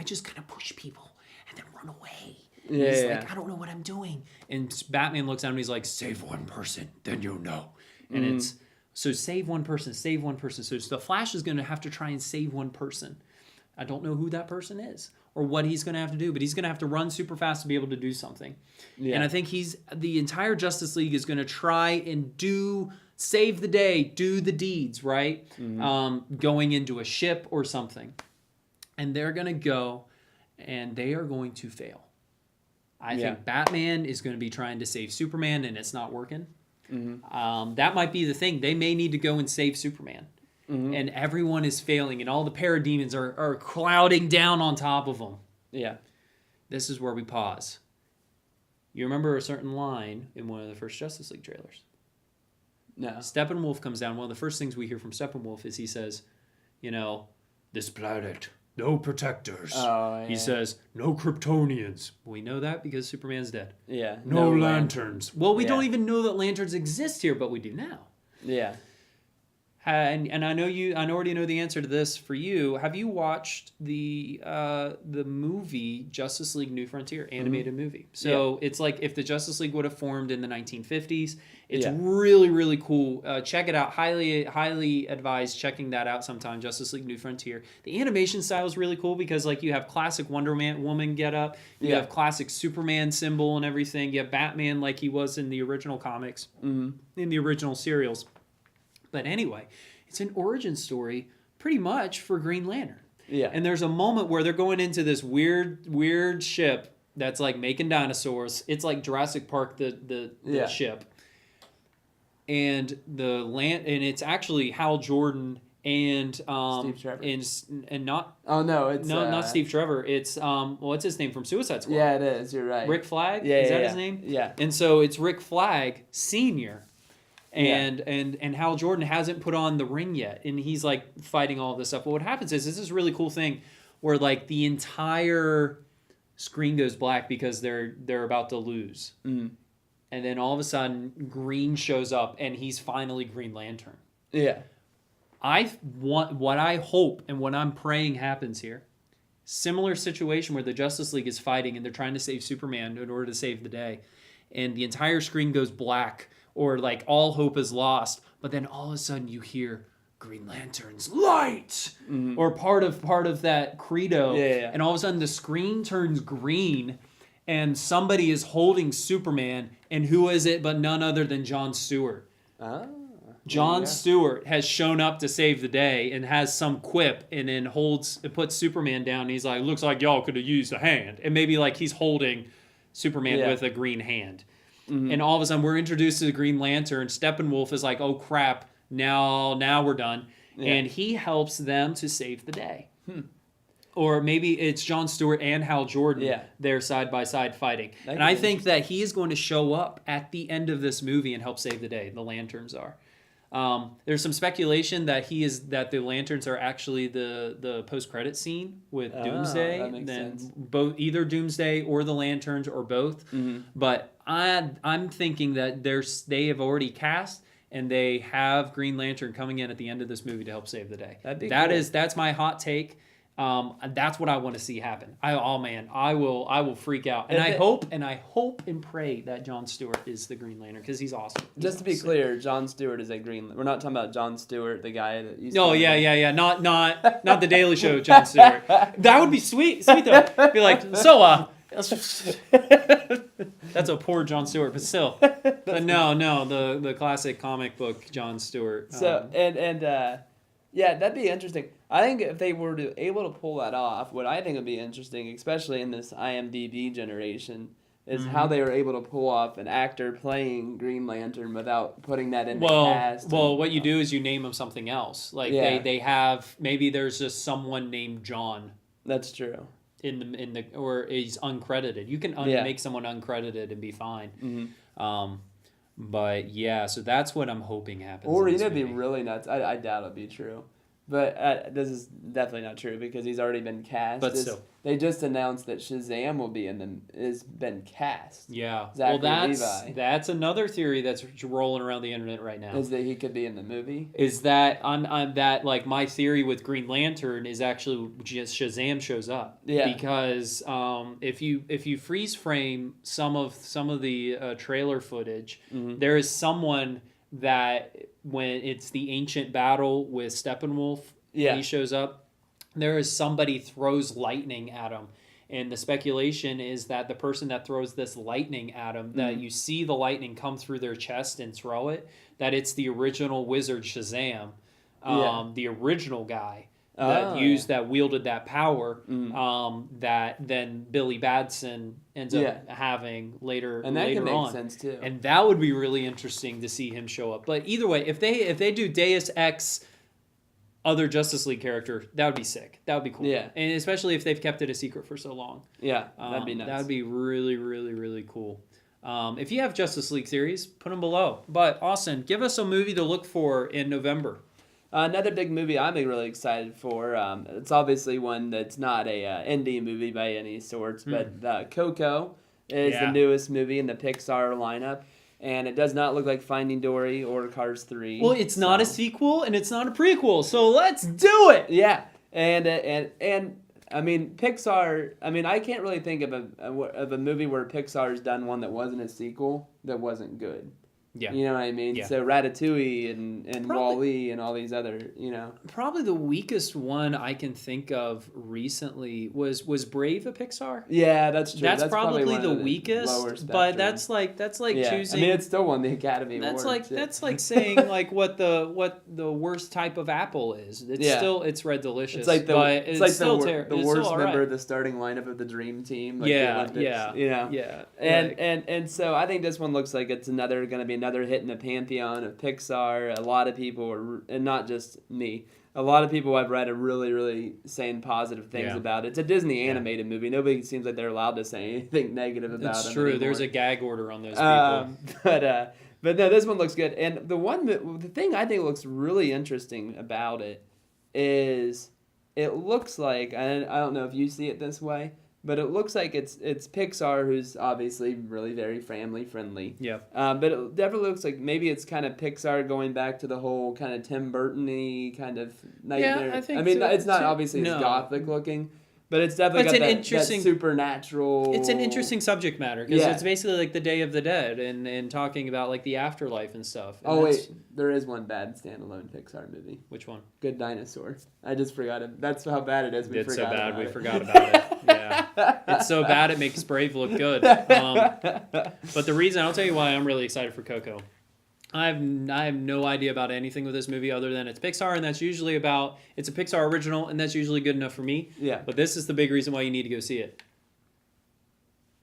just kind of push people and then run away. He's like, I don't know what I'm doing. And Batman looks at him and he's like, save one person, then you'll know. And it's, so save one person. So the Flash is going to have to try and save one person. I don't know who that person is or what he's going to have to do, but he's going to have to run super fast to be able to do something. Yeah. And I think the entire Justice League is going to try and save the day, do the deeds, right? Going into a ship or something. And they're going to go and they are going to fail. I think Batman is going to be trying to save Superman and it's not working. That might be the thing. They may need to go and save Superman. And everyone is failing, and all the parademons are clouding down on top of them. Yeah. This is where we pause. You remember a certain line in one of the first Justice League trailers? No. Steppenwolf comes down. One of the first things we hear from Steppenwolf is he says, this planet, no protectors. Oh, yeah. He says, no Kryptonians. We know that because Superman's dead. Yeah. No lanterns. Well, we don't even know that lanterns exist here, but we do now. Yeah. And I already know the answer to this for you. Have you watched the movie Justice League New Frontier animated movie? So it's like if the Justice League would have formed in the 1950s. It's really, really cool. Check it out. Highly advise checking that out sometime. Justice League New Frontier. The animation style is really cool because like you have classic Wonder Woman get up. You have classic Superman symbol and everything. You have Batman like he was in the original comics, in the original serials. But anyway, it's an origin story pretty much for Green Lantern. Yeah. And there's a moment where they're going into this weird ship that's like making dinosaurs. It's like Jurassic Park, the ship. And and it's actually Hal Jordan and Steve Trevor. and not Oh no, it's not Steve Trevor. It's what's his name from Suicide Squad? Yeah, it is. You're right. Rick Flag. Yeah, Is yeah, that yeah. his name? Yeah. And so it's Rick Flag Senior. And Hal Jordan hasn't put on the ring yet, and he's like fighting all this stuff. But what happens is this really cool thing where like the entire screen goes black because they're about to lose, and then all of a sudden Green shows up and he's finally Green Lantern. Yeah. What I hope and what I'm praying happens here. Similar situation where the Justice League is fighting and they're trying to save Superman in order to save the day, and the entire screen goes black. Or like all hope is lost, but then all of a sudden you hear Green Lantern's light, or part of that credo, and all of a sudden the screen turns green, and somebody is holding Superman, and who is it but none other than Jon Stewart? Jon Stewart has shown up to save the day and has some quip, and then puts Superman down. And he's like, "Looks like y'all could have used a hand," and maybe like he's holding Superman with a green hand. And all of a sudden, we're introduced to the Green Lantern. Steppenwolf is like, "Oh crap! Now we're done," and he helps them to save the day. Or maybe it's Jon Stewart and Hal Jordan. They're side by side fighting, and I think that he is going to show up at the end of this movie and help save the day. The Lanterns are. There's some speculation that that the Lanterns are actually the post-credit scene with Doomsday. That makes sense. Either Doomsday or the Lanterns or both. But I'm thinking that they have already cast and they have Green Lantern coming in at the end of this movie to help save the day. That's my hot take. That's what I want to see happen. I will freak out, and I hope and pray that Jon Stewart is the Green Lantern because he's awesome. Just to be clear, Jon Stewart is a Green. We're not talking about Jon Stewart, the guy that used. No, yeah. Not the Daily Show, Jon Stewart. That would be sweet though. Be like, so that's a poor Jon Stewart, but still. But no, the classic comic book Jon Stewart. So yeah, that'd be interesting. I think if they were able to pull that off, what I think would be interesting, especially in this IMDb generation, is how they were able to pull off an actor playing Green Lantern without putting that in the cast. Well, what you do is you name him something else. Like they have, maybe there's just someone named John. That's true. In the or he's uncredited. You can make someone uncredited and be fine. But yeah, so that's what I'm hoping happens. Or it'd be really nuts. I doubt it'd be true. But this is definitely not true because he's already been cast. But still. They just announced that Shazam will be is been cast. Yeah. Zachary Levi. Levi. That's another theory that's rolling around the internet right now. Is that he could be in the movie? Is that on that like my theory with Green Lantern is actually just Shazam shows up. Yeah. Because if you freeze frame some of the trailer footage, there is someone that when it's the ancient battle with Steppenwolf, when he shows up, there is somebody throws lightning at him. And the speculation is that the person that throws this lightning at him, that you see the lightning come through their chest and throw it, that it's the original wizard Shazam, the original guy that wielded that power, that then Billy Batson ends up having later and that later can make on. sense too. And that would be really interesting to see him show up. But either way, if they do Deus Ex other Justice League character, that would be sick. That would be cool. Yeah. And especially if they've kept it a secret for so long. Yeah, that'd be nuts. That would be really, really, really cool. If you have Justice League theories, put them below. But Austin, give us a movie to look for in November. Another big movie I'm really excited for. It's obviously one that's not a indie movie by any sorts, but Coco is the newest movie in the Pixar lineup, and it does not look like Finding Dory or Cars 3. Well, it's not a sequel and it's not a prequel, so let's do it. Yeah, and I mean Pixar. I mean I can't really think of a movie where Pixar's done one that wasn't a sequel that wasn't good. Yeah. You know what I mean? Yeah. So Ratatouille and WALL-E and all these other, Probably the weakest one I can think of recently was Brave a Pixar? Yeah, that's true. That's probably one the of weakest, but that's like choosing. I mean, it's still won the Academy Award. That's like saying like what the worst type of apple is. It's Red Delicious. It's like the worst all member right. of the starting lineup of the Dream Team. Like Yeah. And so I think this one looks like it's going to be another hit in the pantheon of Pixar. A lot of people, and not just me, a lot of people I've read are really, really saying positive things about it. It's a Disney animated movie. Nobody seems like they're allowed to say anything negative about it. It's true. Anymore. There's a gag order on those people. But no, this one looks good. And the thing I think looks really interesting about it is it looks like, and I don't know if you see it this way, but it looks like it's Pixar, who's obviously really very family friendly. Yeah. But it definitely looks like maybe it's kind of Pixar going back to the whole kind of Tim Burton-y kind of nightmare. Yeah, I think mean, so, it's not too. obviously as No. gothic looking, but it's definitely It's got an that interesting- supernatural. It's an interesting subject matter because Yeah. it's basically like the Day of the Dead and talking about like the afterlife and stuff. And Oh that's- wait, there is one bad standalone Pixar movie. Which one? Good Dinosaur. I just forgot it. That's how bad it is. We It's so forgot bad about we it. forgot about it. Yeah. It's so bad it makes Brave look good. But the reason, I'll tell you why I'm really excited for Coco. I have no idea about anything with this movie other than it's Pixar, and that's usually it's a Pixar original, and that's usually good enough for me. Yeah. But this is the big reason why you need to go see it.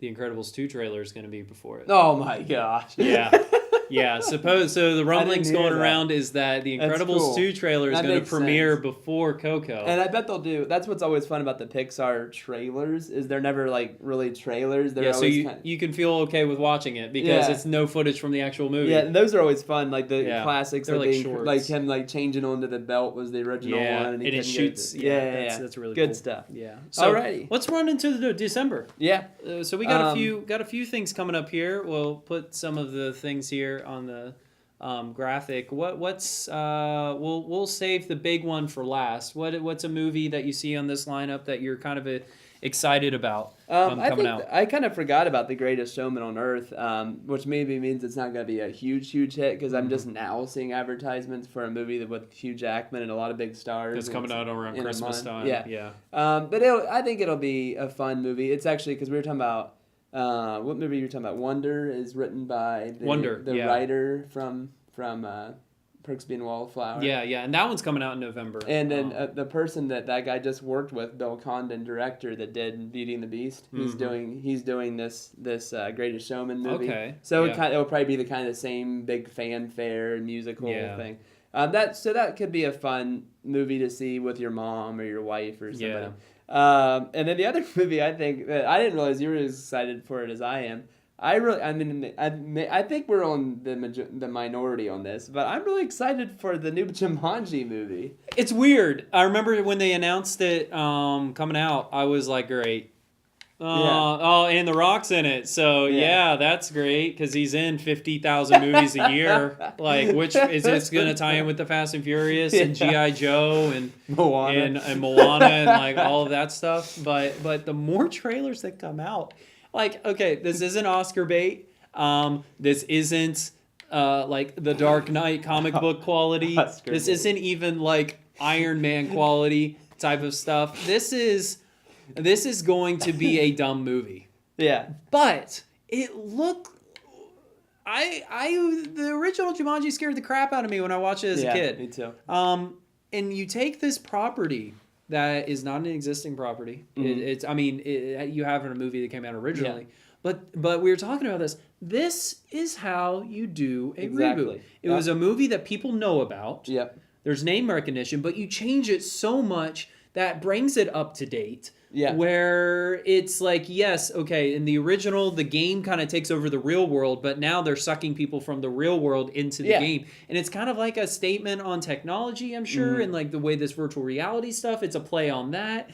The Incredibles 2 trailer is going to be before it. Oh my gosh. Yeah. Yeah, so the rumblings hear going that. around is that the That's Incredibles cool. 2 trailer is That going to makes premiere sense. before Coco. And I bet they'll do. That's what's always fun about the Pixar trailers is they're never like really trailers. They're Yeah, so always you, kind of, you can feel okay with watching it because Yeah. it's no footage from the actual movie. yeah, and those are always fun. Like the Yeah. classics, They're like, like being, shorts. like him like changing onto the belt was the original Yeah, one, and he it couldn't get shoots. it. Yeah, that's really good cool. stuff. Yeah. So Alrighty. let's run into the December. Yeah. So we got a few things coming up here. We'll put some of the things here on the graphic. We'll save the big one for last. What's a movie that you see on this lineup that you're kind of excited about coming out? I kind of forgot about The Greatest Showman on Earth, which maybe means it's not going to be a huge hit because I'm just now seeing advertisements for a movie with Hugh Jackman and a lot of big stars. It's coming out around in a Christmas month. time. Yeah. Yeah. But I think it'll be a fun movie. It's actually because we were talking about what movie you were talking about. Wonder is written by the writer from Perksby and Wallflower. Yeah, and that one's coming out in November. And then the person that guy just worked with, Bill Condon, director that did Beauty and the Beast, he's doing this Greatest Showman movie. Okay. So Yeah. it'll probably be the kind of same big fanfare and musical Yeah. thing. That could be a fun movie to see with your mom or your wife or somebody. Yeah. And then the other movie I think that I didn't realize you were as excited for it as I am. I think we're on the minority on this, but I'm really excited for the new Jumanji movie. It's weird. I remember when they announced it coming out, I was like, great. Oh, and The Rock's in it. So, yeah that's great because he's in 50,000 movies a year. Like, which is this going to tie in with the Fast and Furious and G.I. Joe and Moana. and Moana and like all of that stuff. But the more trailers that come out, like, okay, this isn't Oscar bait. This isn't like the Dark Knight comic book quality. This isn't even like Iron Man quality type of stuff. This is going to be a dumb movie. Yeah. But it looked. The original Jumanji scared the crap out of me when I watched it as a kid. Me too. And you take this property that is not an existing property. Mm-hmm. You have in a movie that came out originally. Yeah. But we were talking about this. This is how you do a reboot. It was a movie that people know about. Yep. There's name recognition, but you change it so much that brings it up to date. Yeah. Where it's like, yes, okay, in the original, the game kind of takes over the real world, but now they're sucking people from the real world into the game. And it's kind of like a statement on technology, I'm sure, and like the way this virtual reality stuff, it's a play on that.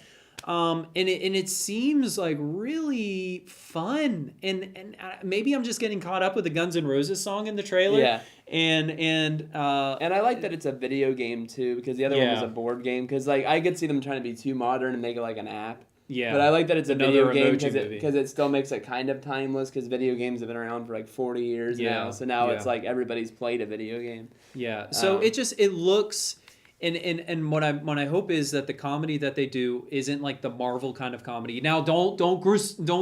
And it seems like really fun. And maybe I'm just getting caught up with the Guns N' Roses song in the trailer. Yeah. And I like that it's a video game too, because the other one was a board game. Because like I could see them trying to be too modern and make it like an app. Yeah. But I like that it's Another a video emoji game movie. because it still makes it kind of timeless. Because video games have been around for like 40 years now, so now it's like everybody's played a video game. Yeah. So it looks. And what I hope is that the comedy that they do isn't like the Marvel kind of comedy. Now don't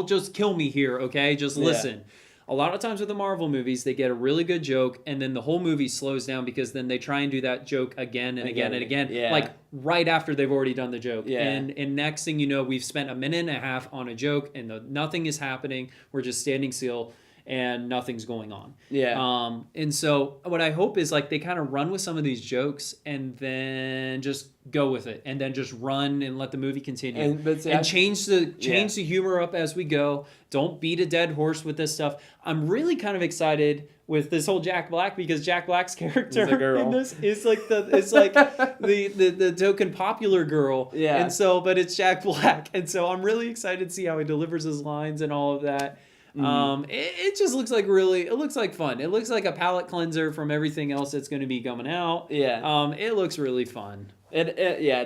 just kill me here, okay? Just listen. A lot of times with the Marvel movies, they get a really good joke, and then the whole movie slows down because then they try and do that joke again and again and again, like right after they've already done the joke. Yeah. And next thing you know, we've spent a minute and a half on a joke, and nothing is happening. We're just standing still. and nothing's going on. Yeah. And so what I hope is like they kind of run with some of these jokes and then just go with it, and then just run and let the movie continue, and change the humor up as we go. Don't beat a dead horse with this stuff. I'm really kind of excited with this whole Jack Black, because Jack Black's character in this is like the token popular girl. Yeah. And so, but it's Jack Black, and so I'm really excited to see how he delivers his lines and all of that. It just looks like it looks like fun. It looks like a palate cleanser from everything else that's going to be coming out. Yeah. It looks really fun. It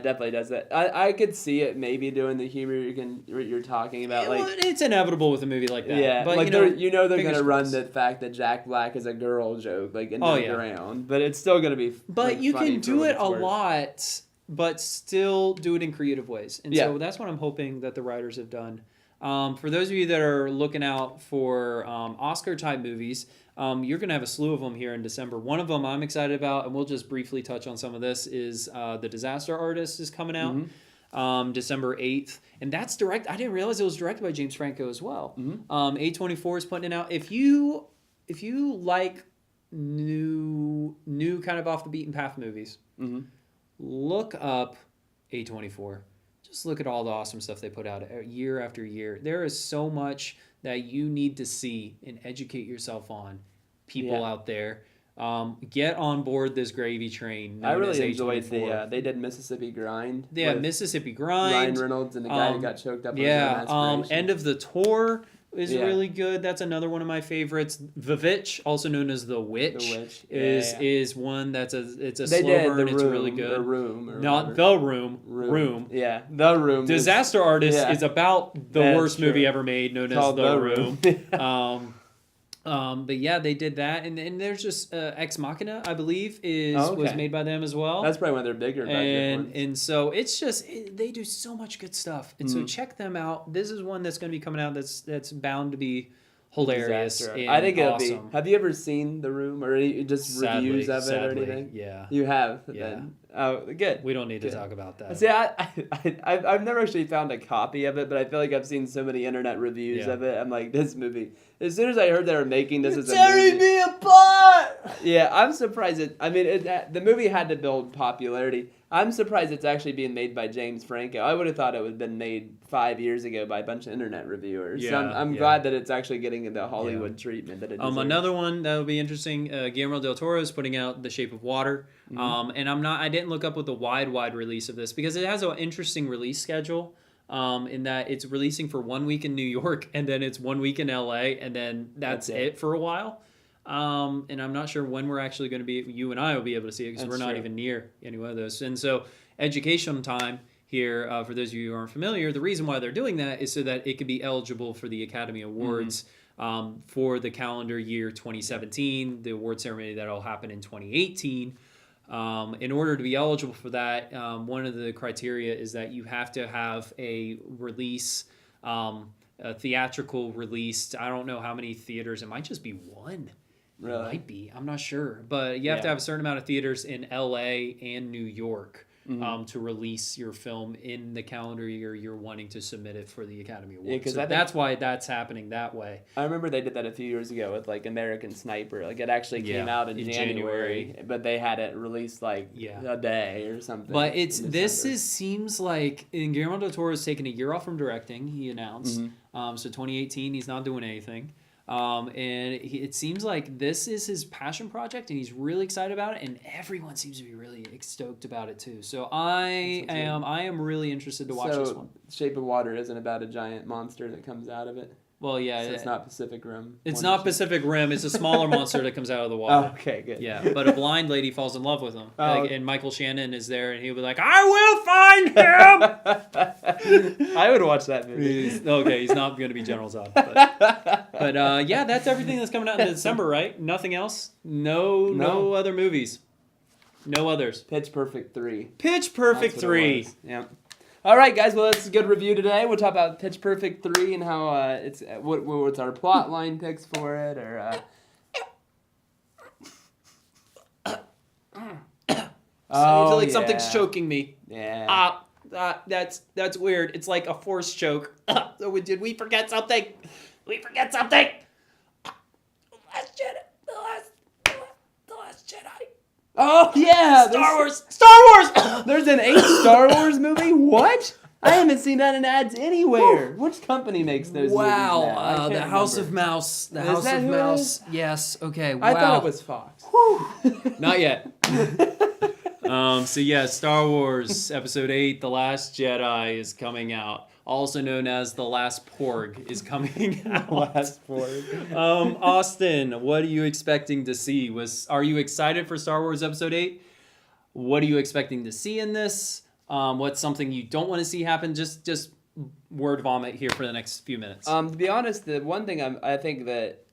definitely does that. I could see it maybe doing the humor you're talking about. It's inevitable with a movie like that. Yeah, but like they're gonna run the fact that Jack Black is a girl joke into the ground, but it's still gonna be. But you can do it a lot, but still do it in creative ways, and so that's what I'm hoping that the writers have done. For those of you that are looking out for Oscar type movies, you're going to have a slew of them here in December. One of them I'm excited about, and we'll just briefly touch on some of this, is The Disaster Artist is coming out December 8th. And that's I didn't realize it was directed by James Franco as well. A24 is putting it out. If you like new kind of off the beaten path movies, look up A24. Just look at all the awesome stuff they put out year after year. There is so much that you need to see and educate yourself on. People out there, get on board this gravy train. I really enjoyed they did Mississippi Grind. Yeah, Mississippi Grind. Ryan Reynolds and the guy who got choked up. Yeah, End of the Tour is really good. That's another one of my favorites. The Witch, also known as The Witch, is one that's it's a slow burn. It's really good. Room. Yeah, The Room. Disaster Artist is about the worst movie ever made, known as The Room. But yeah, they did that, and there's just Ex Machina, I believe, was made by them as well. That's probably one of their bigger budget ones. And so it's just they do so much good stuff, and so check them out. This is one that's going to be coming out that's bound to be hilarious. I think it'll be. Have you ever seen The Room or just reviews of it or anything? Yeah, you have. Yeah. Then. Oh, good. We don't need to talk about that. See, I've never actually found a copy of it, but I feel like I've seen so many internet reviews of it. I'm like, this movie. As soon as I heard they were making this as a movie, tearing me apart. Yeah, I'm surprised the movie had to build popularity. I'm surprised it's actually being made by James Franco. I would have thought it would have been made 5 years ago by a bunch of internet reviewers. So I'm glad that it's actually getting the Hollywood treatment that it deserves. Another one that will be interesting, Guillermo del Toro is putting out The Shape of Water. And I didn't look up with the wide release of this because it has an interesting release schedule. In that it's releasing for 1 week in New York, and then it's 1 week in LA, and then that's it for a while. And I'm not sure when we're actually going to be, you and I will be able to see it because we're not even near any one of those. And so education time here, for those of you who aren't familiar, the reason why they're doing that is so that it could be eligible for the Academy Awards for the calendar year 2017, the award ceremony that will happen in 2018. In order to be eligible for that, one of the criteria is that you have to have a release, a theatrical release. I don't know how many theaters. It might just be one. Really? It might be. I'm not sure. But you have to have a certain amount of theaters in LA and New York to release your film in the calendar year you're wanting to submit it for the Academy Awards. Yeah, so that's why that's happening that way. I remember they did that a few years ago with like American Sniper. Like it actually came out in January, but they had it released like a day or something. But seems like Guillermo del Toro has taken a year off from directing. He announced so 2018 he's not doing anything. It seems like this is his passion project, and he's really excited about it, and everyone seems to be really stoked about it too. So I am really interested to watch this one. Shape of Water isn't about a giant monster that comes out of it. Well, yeah. So it's not Pacific Rim. It's not Pacific Rim. It's a smaller monster that comes out of the water. Oh, okay, good. Yeah, but a blind lady falls in love with him. And Michael Shannon is there, and he'll be like, I will find him! I would watch that movie. He's not going to be General Zod. But that's everything that's coming out in December, right? Nothing else? No other movies. No others. Pitch Perfect 3. Pitch Perfect 3. Yeah. All right, guys. Well, that's a good review today. We'll talk about Pitch Perfect 3 and how it's what's our plot line picks for it, or. Something's choking me. Yeah. That's weird. It's like a force choke. Did we forget something? We forget something. The Last Jedi. Oh yeah, Star Wars. There's an 8 Star Wars movie. What? I haven't seen that in ads anywhere. Which company makes those movies now? I can't the House of remember. Mouse. The Is House that of who it Mouse. is? Yes. Okay. Wow. I thought it was Fox. Not yet. So yeah, Star Wars Episode 8, The Last Jedi is coming out. Also known as The Last Porg is coming out. Last four. Austin, what are you expecting to see? Are you excited for Star Wars Episode 8? What are you expecting to see in this? What's something you don't want to see happen? Just word vomit here for the next few minutes. To be honest, the one thing I think that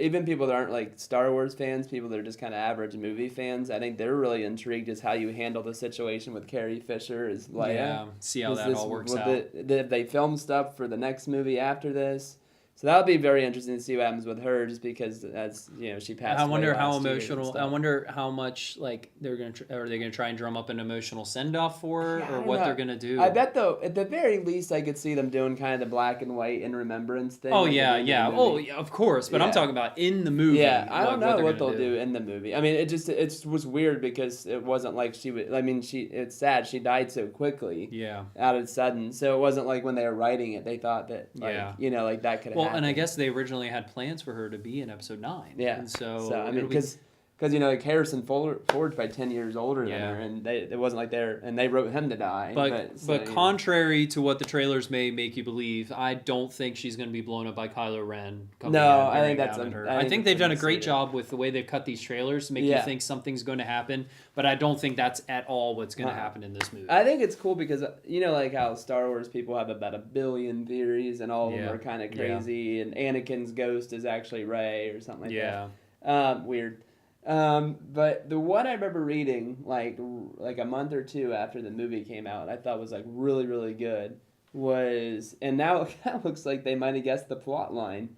even people that aren't like Star Wars fans, people that are just kind of average movie fans, I think they're really intrigued as how you handle the situation with Carrie Fisher as Leia. Yeah, see how that all works out. If they film stuff for the next movie after this. So that'll be very interesting to see what happens with her, just because as she passed. I wonder away how last year and emotional. I stuff. wonder how much like are they gonna try and drum up an emotional send off for her, Yeah, I or don't what know. they're gonna do. I bet though, at the very least, I could see them doing kind of the black and white in remembrance thing. Oh like yeah, at the end yeah. of the Oh movie. yeah, of course. But I'm Yeah. talking about in the movie. Yeah, I don't know they're what gonna they'll do in the movie. I mean, it was weird because it wasn't like she would. I mean, it's sad she died so quickly. Yeah. Out of sudden, so it wasn't like when they were writing it, they thought that like that could have. Well, happened. and I guess they originally had plans for her to be in Episode 9. Yeah. And so I mean, it'll be- because like Harrison Ford's by 10 years older than Yeah. her, and it wasn't like they wrote him to die. But contrary to what the trailers may make you believe, I don't think she's going to be blown up by Kylo Ren. Coming No, in and I think bearing that's down a- at her. I I think think that's they've done a misleading. great job with the way they've cut these trailers to make you Yeah. think something's going to happen. But I don't think that's at all what's going to happen in this movie. I think it's cool because like how Star Wars people have about 1 billion theories, and all of them Yeah. are kind of Yeah. crazy. And Anakin's ghost is actually Rey or something like Yeah. that. Weird. But the one I remember reading like a month or two after the movie came out, and I thought was like really really good, was, and now it kind of looks like they might have guessed the plot line.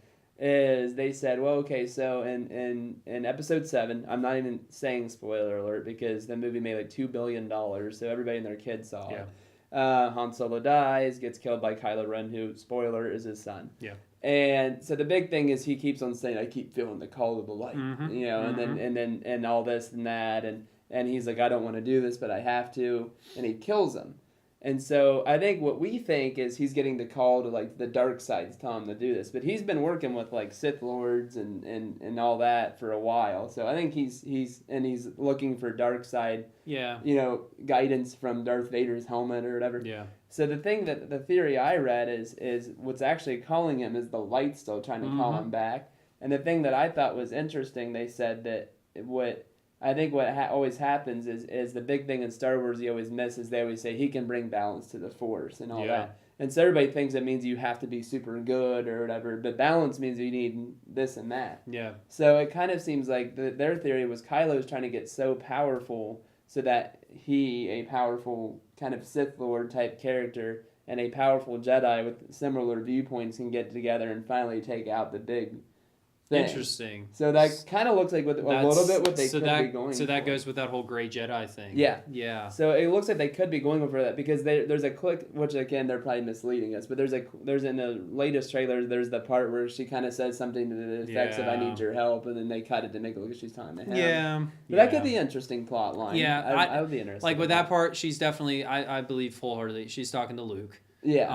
Is they said, well, okay, so in Episode 7, I'm not even saying spoiler alert because the movie made like $2 billion, so everybody and their kids saw it. Han Solo dies, gets killed by Kylo Ren, who, spoiler, is his son. Yeah. And so the big thing is he keeps on saying, I keep feeling the call of the light, and all this and that, and he's like, I don't want to do this, but I have to, and he kills him. And so I think what we think is he's getting the call to like the dark side to tell him to do this, but he's been working with like Sith Lords and all that for a while. So I think he's looking for dark side, Yeah. guidance from Darth Vader's helmet or whatever. Yeah. So the theory I read is what's actually calling him is the light still trying to call him back. And the thing that I thought was interesting, they said that what always happens is the big thing in Star Wars you always miss is they always say he can bring balance to the Force and all that. And so everybody thinks it means you have to be super good or whatever, but balance means you need this and that. Yeah. So it kind of seems like their theory was Kylo's trying to get so powerful so that he, a powerful kind of Sith Lord type character, and a powerful Jedi with similar viewpoints can get together and finally take out the big thing. Interesting. So that kind of looks like a little bit what they could be going So that for. goes with that whole Grey Jedi thing. Yeah. Yeah. So it looks like they could be going for that because there's a clip, which again they're probably misleading us, but there's in the latest trailer there's the part where she kind of says something to the effects of "I need your help," and then they cut it to make it look like she's talking to him. Yeah. But that could be an interesting plot line. Yeah, I would be interested. Like with in that part, she's definitely, I believe full-heartedly, she's talking to Luke. Yeah.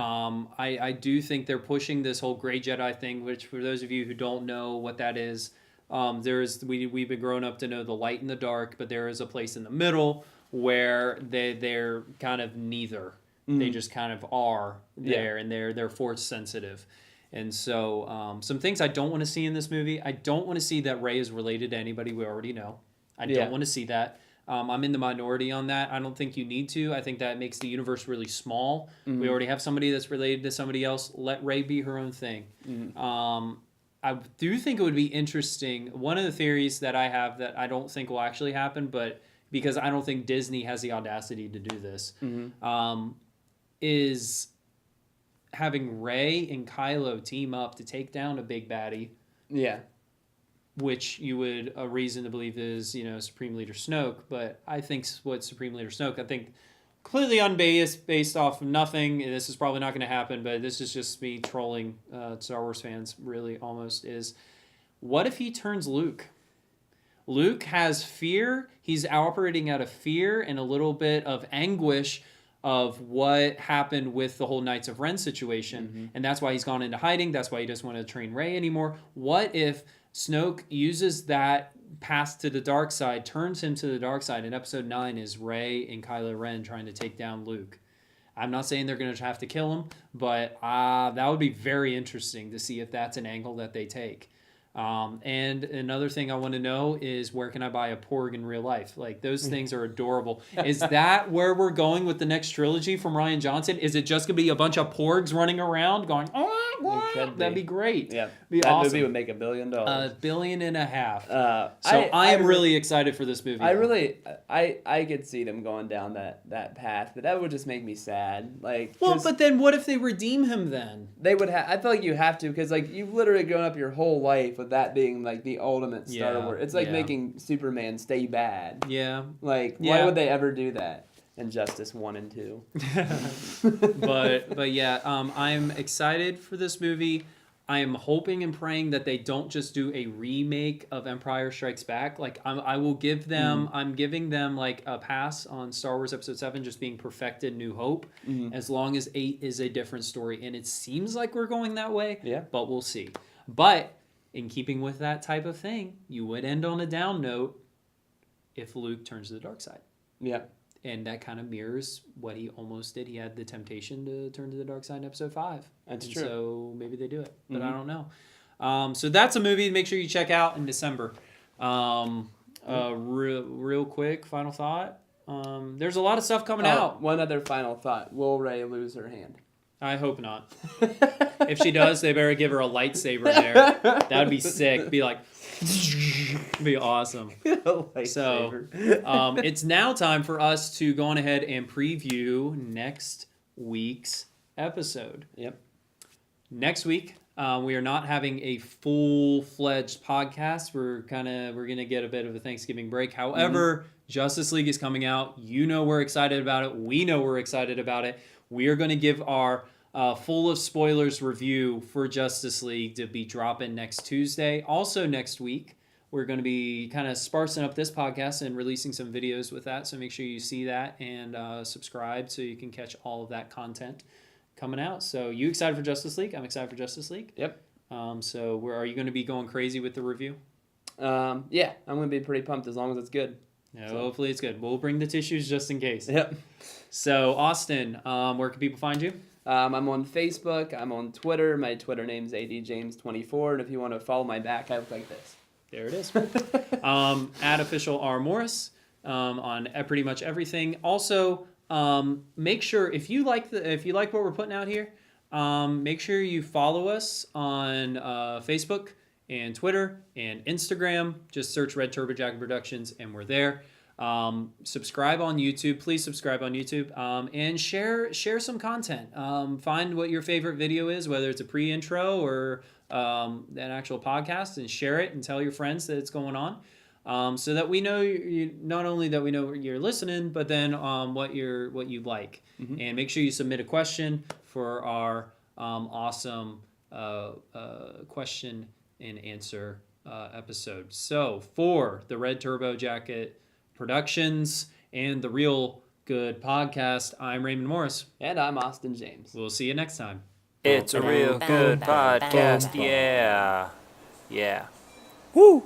I do think they're pushing this whole Grey Jedi thing, which for those of you who don't know what that is, we've been grown up to know the light and the dark, but there is a place in the middle where they're kind of neither. They just kind of are there, and they're force sensitive. And so some things I don't want to see in this movie. I don't want to see that Rey is related to anybody we already know. I don't want to see that. I'm in the minority on that. I don't think you need to. I think that makes the universe really small. We already have somebody that's related to somebody else. Let Rey be her own thing. I do think it would be interesting. One of the theories that I have that I don't think will actually happen, but because I don't think Disney has the audacity to do this, is having Rey and Kylo team up to take down a big baddie. Yeah. Which you would a reason to believe is Supreme Leader Snoke, but I think what Supreme Leader Snoke, I think completely unbiased, based off of nothing. And this is probably not going to happen, but this is just me trolling Star Wars fans. Really, almost is What if he turns Luke? Luke has fear. He's operating out of fear and a little bit of anguish of what happened with the whole Knights of Ren situation. And that's why he's gone into hiding. That's why he doesn't want to train Rey anymore. What if Snoke uses that path to the dark side, turns him to the dark side, and episode 9 is Rey and Kylo Ren trying to take down Luke? I'm not saying they're going to have to kill him, but that would be very interesting to see if that's an angle that they take. And another thing I want to know is, where can I buy a Porg in real life? Like, those things are adorable. Is that where we're going with the next trilogy from Rian Johnson? Is it just going to be a bunch of Porgs running around going, that'd be great. Yeah, be that awesome. movie would make $1 billion. $1.5 billion. So I'm really excited for this movie. I could see them going down that path, but that would just make me sad. Like, well, but then what if they redeem him then? they would have. I feel like you have to, because like you've literally grown up your whole life with that being like the ultimate Star Wars. It's like making Superman stay bad. Yeah. Like, why would they ever do that? Injustice 1 and 2. but yeah, I'm excited for this movie. I am hoping and praying that they don't just do a remake of Empire Strikes Back. Like, I will give them, I'm giving them like a pass on Star Wars Episode 7 just being perfected New Hope, as long as 8 is a different story. And it seems like we're going that way, but we'll see. But in keeping with that type of thing, you would end on a down note if Luke turns to the dark side. Yeah. And that kind of mirrors what he almost did. He had the temptation to turn to the dark side in episode 5. That's true. So maybe they do it, but I don't know. So that's a movie to make sure you check out in December. Real quick, final thought. There's a lot of stuff coming out. One other final thought. Will Rey lose her hand? I hope not. If she does, they better give her a lightsaber there. That would be sick. Be like, be awesome. So it's now time for us to go on ahead and preview next week's episode. Yep. Next week, we are not having a full-fledged podcast. We're gonna get a bit of a Thanksgiving break. However, Justice League is coming out. You know we're excited about it. We know we're excited about it. We are going to give our full of spoilers review for Justice League to be dropping next Tuesday. Also next week, we're going to be kind of sparsing up this podcast and releasing some videos with that. So make sure you see that and subscribe so you can catch all of that content coming out. So you excited for Justice League? I'm excited for Justice League. Yep. So are you going to be going crazy with the review? Yeah, I'm going to be pretty pumped as long as it's good. Yeah, so. Hopefully it's good. We'll bring the tissues just in case. Yep. So, Austin, where can people find you? I'm on Facebook. I'm on Twitter. My Twitter name's ADJames24. And if you want to follow my back, I look like this. There it is. At official R Morris on pretty much everything. Also, make sure if you like what we're putting out here, make sure you follow us on Facebook and Twitter and Instagram. Just search Red Turbo Jacket Productions and we're there. Subscribe on YouTube. Please subscribe on YouTube and share some content. Find what your favorite video is, whether it's a pre-intro or an actual podcast, and share it and tell your friends that it's going on, so that we know not only that we know you're listening, but then what you like. And make sure you submit a question for our awesome question and answer episode. So for the Red Turbo Jacket Productions and the Real Good Podcast, I'm Raymond Morris. And I'm Austin James. We'll see you next time. It's a real good podcast, yeah. Yeah. Woo!